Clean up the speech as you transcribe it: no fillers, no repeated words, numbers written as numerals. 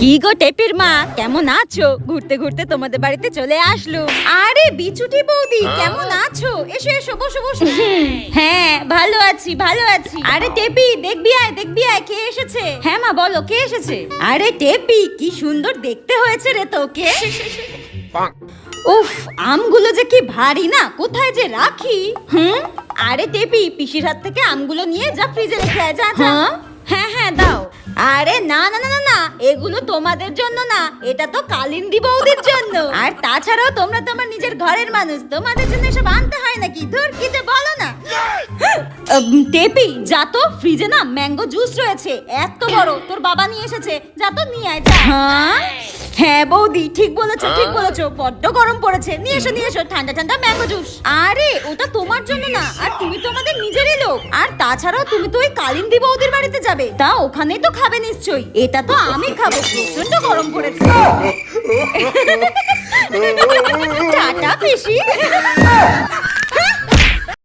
কি গো টেপির মা, কেমন আছো? ঘুরতে ঘুরতে তোমাদের বাড়িতে চলে আসলো। আরে বিচুটি বৌদি, কেমন আছো? এসো এসো, বসো বসো। হ্যাঁ ভালো আছি ভালো আছি। আরে টেপি, দেখবি আয় কে এসেছে। হ্যাঁ মা বলো, কে এসেছে? আরে টেপি, কি সুন্দর দেখতে হয়েছে রে তোকে। উফ, আমগুলো যে কি ভারী না, কোথায় যে রাখি। আরে টেপি, পিসির হাত থেকে আমগুলো নিয়ে যা ফ্রিজে রেখে আয়, যা যা। হ্যাঁ হ্যাঁ দাও। আরে না না না না না, এগুলো তোমাদের জন্য না, এটা তো কালিন্দী বৌদির জন্য। আর তাছাড়াও তোমরা তো আমার নিজের ঘরের মানুষ, তোমাদের জন্য এসব আনতে হয় নাকি? ধুর, কি যে বলো না। টেপি, যা তো, ফ্রিজে না ম্যাঙ্গো জুস রয়েছে, এত বড়, তোর বাবা নিয়ে এসেছে, যা তো নিয়ে আয় যা। হ্যাঁ বৌদি, ঠিক বলেছো ঠিক বলেছো, বড্ড গরম পড়েছে, নিয়ে এসো ঠান্ডা ঠান্ডা ম্যাঙ্গো জুস। আরে ওটা তোমার জন্য না, আর তুমি তো আমাদের নিজেরই লোক, আর তাছাড়াও তুমি তো ওই কালিন্দী বৌদির বাড়িতে যাবে, তা ওখানেই তো খাবে নিশ্চয়ই। এটা তো আমি খাবো, প্রচন্ড গরম পড়েছে। টাটা পিসি।